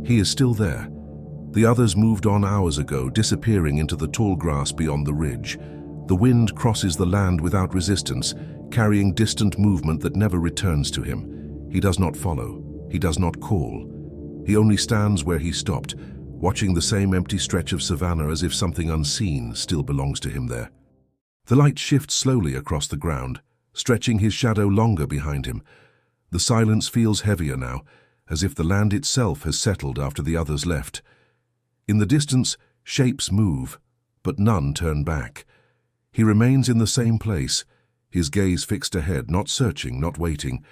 He is still there. The others moved on hours ago, disappearing into the tall grass beyond the ridge. The wind crosses the land without resistance, carrying distant movement that never returns to him. He does not follow. He does not call. He only stands where he stopped, watching the same empty stretch of savanna as if something unseen still belongs to him there. The light shifts slowly across the ground, stretching his shadow longer behind him. The silence feels heavier now, as if the land itself has settled after the others left. In the distance, shapes move, but none turn back. He remains in the same place, his gaze fixed ahead, not searching, not waiting,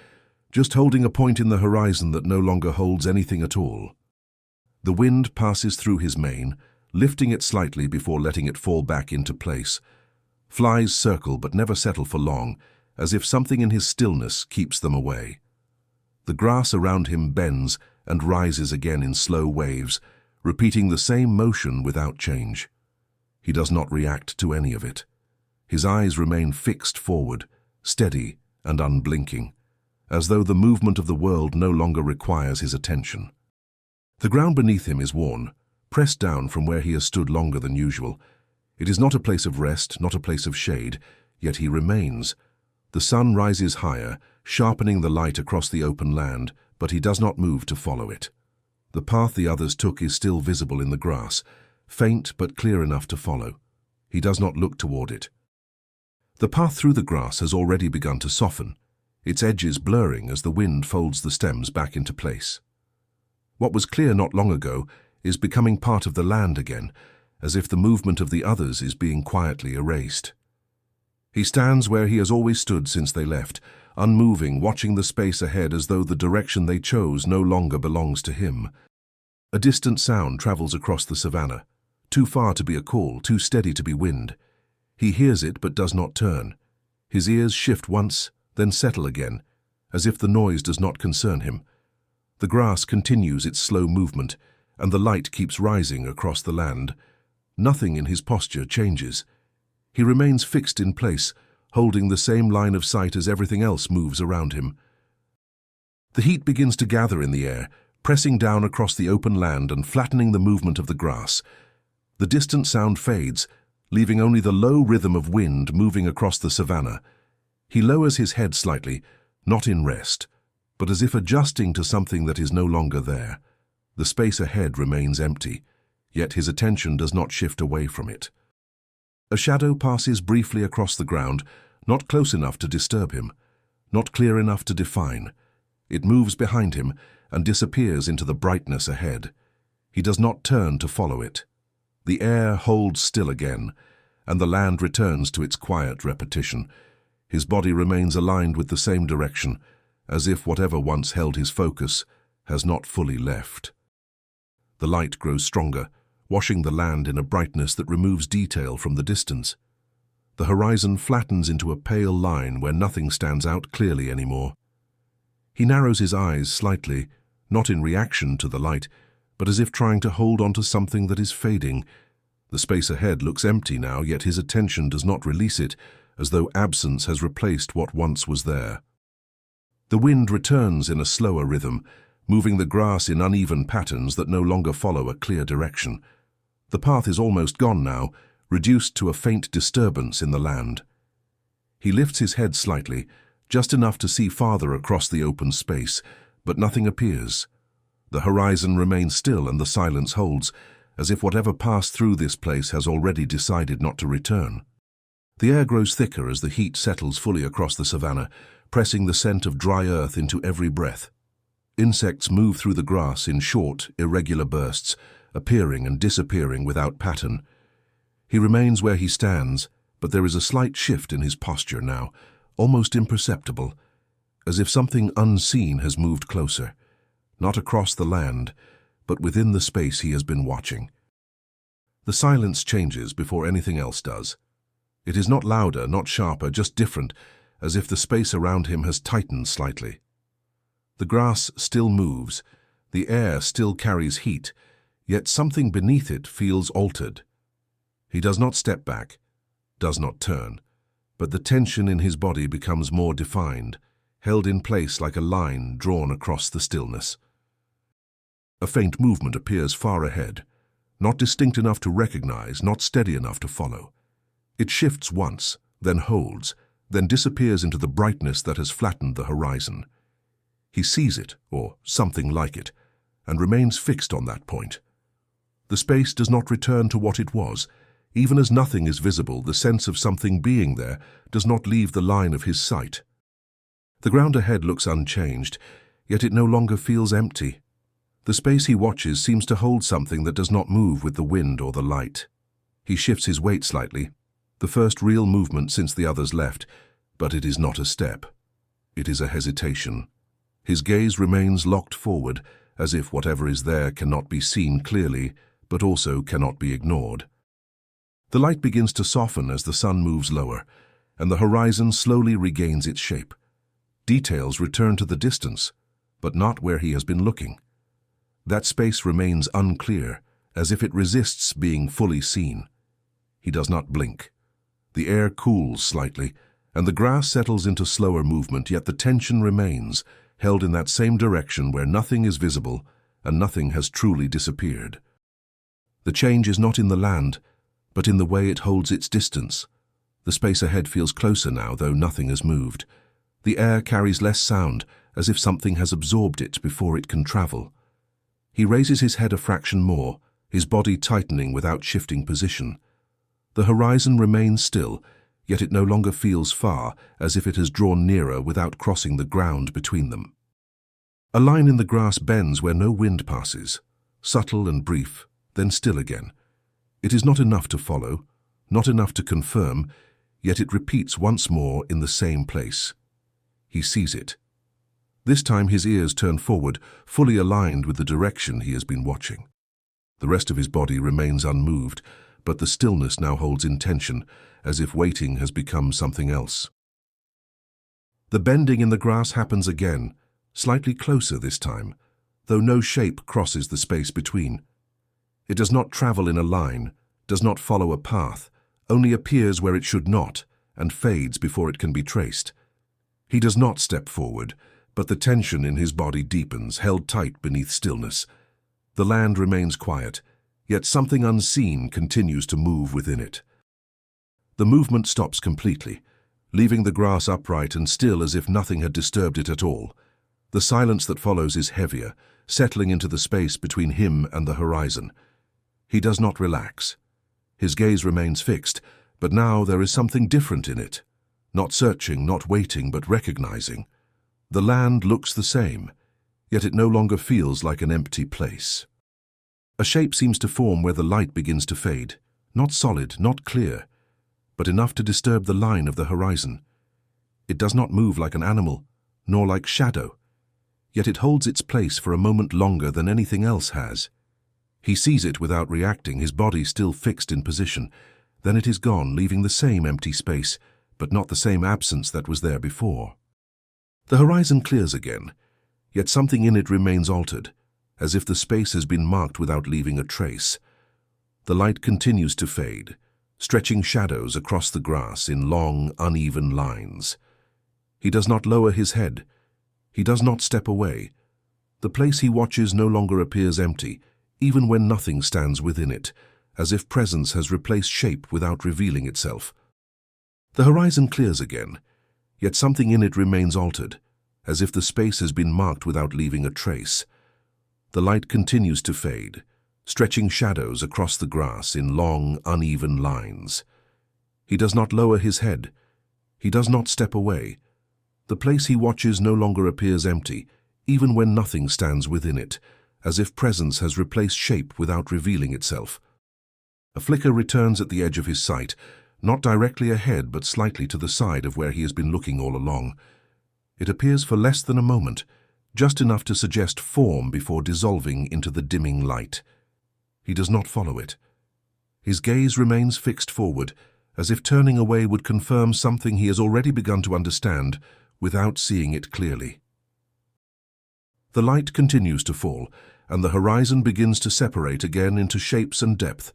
just holding a point in the horizon that no longer holds anything at all. The wind passes through his mane, lifting it slightly before letting it fall back into place. Flies circle but never settle for long, as if something in his stillness keeps them away. The grass around him bends and rises again in slow waves, repeating the same motion without change. He does not react to any of it. His eyes remain fixed forward, steady and unblinking, as though the movement of the world no longer requires his attention. The ground beneath him is worn, pressed down from where he has stood longer than usual. It is not a place of rest, not a place of shade, yet he remains. The sun rises higher, sharpening the light across the open land, but he does not move to follow it. The path the others took is still visible in the grass, faint but clear enough to follow. He does not look toward it. The path through the grass has already begun to soften, its edges blurring as the wind folds the stems back into place. What was clear not long ago is becoming part of the land again, as if the movement of the others is being quietly erased. He stands where he has always stood since they left, unmoving, watching the space ahead as though the direction they chose no longer belongs to him. A distant sound travels across the savanna, too far to be a call, too steady to be wind. He hears it but does not turn. His ears shift once, then settle again, as if the noise does not concern him. The grass continues its slow movement, and the light keeps rising across the land. Nothing in his posture changes. He remains fixed in place, holding the same line of sight as everything else moves around him. The heat begins to gather in the air, pressing down across the open land and flattening the movement of the grass. The distant sound fades, leaving only the low rhythm of wind moving across the savanna. He lowers his head slightly, not in rest, but as if adjusting to something that is no longer there. The space ahead remains empty, yet his attention does not shift away from it. A shadow passes briefly across the ground, not close enough to disturb him, not clear enough to define. It moves behind him and disappears into the brightness ahead. He does not turn to follow it. The air holds still again, and the land returns to its quiet repetition. His body remains aligned with the same direction, as if whatever once held his focus has not fully left. The light grows stronger, washing the land in a brightness that removes detail from the distance. The horizon flattens into a pale line where nothing stands out clearly anymore. He narrows his eyes slightly, not in reaction to the light, but as if trying to hold on to something that is fading. The space ahead looks empty now, yet his attention does not release it, as though absence has replaced what once was there. The wind returns in a slower rhythm, moving the grass in uneven patterns that no longer follow a clear direction. The path is almost gone now, reduced to a faint disturbance in the land. He lifts his head slightly, just enough to see farther across the open space, but nothing appears. The horizon remains still and the silence holds, as if whatever passed through this place has already decided not to return. The air grows thicker as the heat settles fully across the savanna, pressing the scent of dry earth into every breath. Insects move through the grass in short, irregular bursts, appearing and disappearing without pattern. He remains where he stands, but there is a slight shift in his posture now, almost imperceptible, as if something unseen has moved closer, not across the land, but within the space he has been watching. The silence changes before anything else does. It is not louder, not sharper, just different, as if the space around him has tightened slightly. The grass still moves, the air still carries heat, yet something beneath it feels altered. He does not step back, does not turn, but the tension in his body becomes more defined, held in place like a line drawn across the stillness. A faint movement appears far ahead, not distinct enough to recognize, not steady enough to follow. It shifts once, then holds, then disappears into the brightness that has flattened the horizon. He sees it, or something like it, and remains fixed on that point. The space does not return to what it was. Even as nothing is visible, the sense of something being there does not leave the line of his sight. The ground ahead looks unchanged, yet it no longer feels empty. The space he watches seems to hold something that does not move with the wind or the light. He shifts his weight slightly, the first real movement since the others left, but it is not a step. It is a hesitation. His gaze remains locked forward, as if whatever is there cannot be seen clearly, but also cannot be ignored. The light begins to soften as the sun moves lower, and the horizon slowly regains its shape. Details return to the distance, but not where he has been looking. That space remains unclear, as if it resists being fully seen. He does not blink. The air cools slightly, and the grass settles into slower movement, yet the tension remains, held in that same direction where nothing is visible and nothing has truly disappeared. The change is not in the land, but in the way it holds its distance. The space ahead feels closer now, though nothing has moved. The air carries less sound, as if something has absorbed it before it can travel. He raises his head a fraction more, his body tightening without shifting position. The horizon remains still, yet it no longer feels far, as if it has drawn nearer without crossing the ground between them. A line in the grass bends where no wind passes, subtle and brief, then still again. It is not enough to follow, not enough to confirm, yet it repeats once more in the same place. He sees it. This time his ears turn forward, fully aligned with the direction he has been watching. The rest of his body remains unmoved, but the stillness now holds intention, as if waiting has become something else. The bending in the grass happens again, slightly closer this time, though no shape crosses the space between. It does not travel in a line, does not follow a path, only appears where it should not, and fades before it can be traced. He does not step forward, but the tension in his body deepens, held tight beneath stillness. The land remains quiet, yet something unseen continues to move within it. The movement stops completely, leaving the grass upright and still as if nothing had disturbed it at all. The silence that follows is heavier, settling into the space between him and the horizon. He does not relax. His gaze remains fixed, but now there is something different in it. Not searching, not waiting, but recognizing. The land looks the same, yet it no longer feels like an empty place. A shape seems to form where the light begins to fade, not solid, not clear, but enough to disturb the line of the horizon. It does not move like an animal, nor like shadow, yet it holds its place for a moment longer than anything else has. He sees it without reacting, his body still fixed in position. Then it is gone, leaving the same empty space, but not the same absence that was there before. The horizon clears again, yet something in it remains altered, as if the space has been marked without leaving a trace. The light continues to fade, stretching shadows across the grass in long, uneven lines. He does not lower his head. He does not step away. The place he watches no longer appears empty, even when nothing stands within it, as if presence has replaced shape without revealing itself. The horizon clears again, yet something in it remains altered, as if the space has been marked without leaving a trace. The light continues to fade, stretching shadows across the grass in long, uneven lines. He does not lower his head. He does not step away. The place he watches no longer appears empty, even when nothing stands within it, as if presence has replaced shape without revealing itself. A flicker returns at the edge of his sight, not directly ahead but slightly to the side of where he has been looking all along. It appears for less than a moment, just enough to suggest form before dissolving into the dimming light. He does not follow it. His gaze remains fixed forward, as if turning away would confirm something he has already begun to understand without seeing it clearly. The light continues to fall, and the horizon begins to separate again into shapes and depth,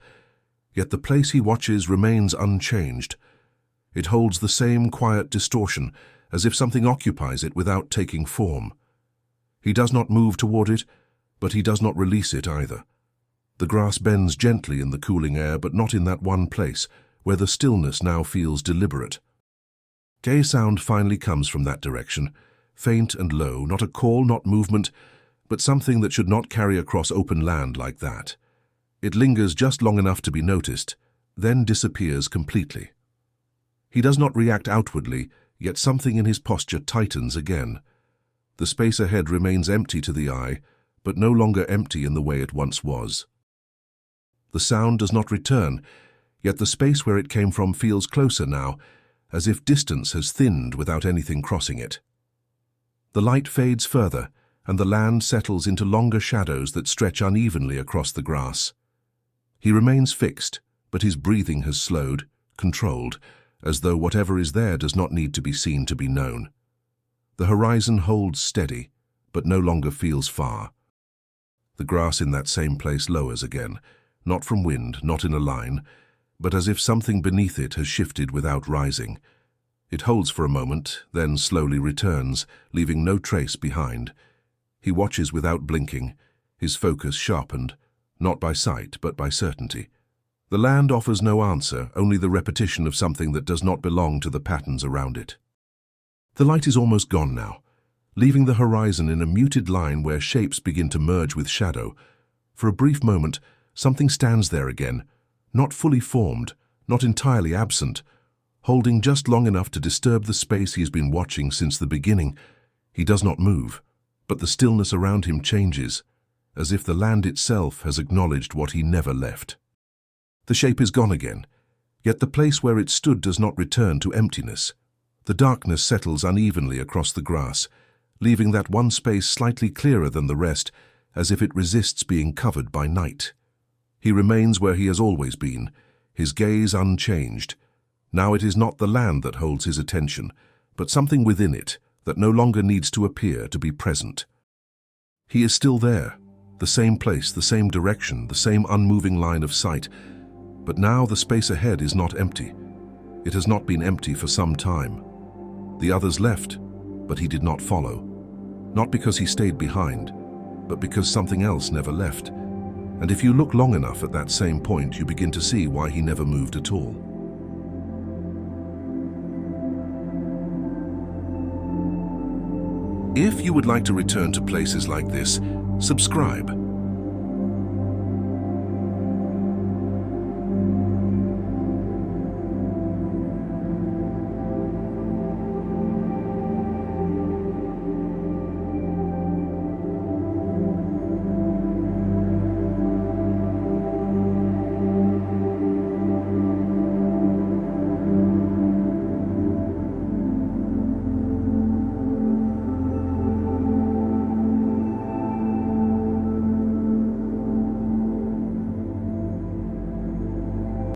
yet the place he watches remains unchanged. It holds the same quiet distortion, as if something occupies it without taking form. He does not move toward it, But he does not release it either. The grass bends gently in the cooling air, but not in that one place, where the stillness now feels deliberate. A sound finally comes from that direction, faint and low, not a call, not movement, but something that should not carry across open land like that. It lingers just long enough to be noticed, then disappears completely. He does not react outwardly, yet something in his posture tightens again. The space ahead remains empty to the eye, but no longer empty in the way it once was. The sound does not return, yet the space where it came from feels closer now, as if distance has thinned without anything crossing it. The light fades further, and the land settles into longer shadows that stretch unevenly across the grass. He remains fixed, but his breathing has slowed, controlled, as though whatever is there does not need to be seen to be known. The horizon holds steady, but no longer feels far. The grass in that same place lowers again, not from wind, not in a line, but as if something beneath it has shifted without rising. It holds for a moment, then slowly returns, leaving no trace behind. He watches without blinking, his focus sharpened, not by sight but by certainty. The land offers no answer, only the repetition of something that does not belong to the patterns around it. The light is almost gone now, leaving the horizon in a muted line where shapes begin to merge with shadow. For a brief moment, something stands there again, not fully formed, not entirely absent, holding just long enough to disturb the space he has been watching since the beginning. He does not move, but the stillness around him changes, as if the land itself has acknowledged what he never left. The shape is gone again, yet the place where it stood does not return to emptiness. The darkness settles unevenly across the grass, leaving that one space slightly clearer than the rest, as if it resists being covered by night. He remains where he has always been, his gaze unchanged. Now it is not the land that holds his attention, but something within it that no longer needs to appear to be present. He is still there, the same place, the same direction, the same unmoving line of sight, but now the space ahead is not empty. It has not been empty for some time. The others left, but he did not follow. Not because he stayed behind, but because something else never left. And if you look long enough at that same point, you begin to see why he never moved at all. If you would like to return to places like this, subscribe.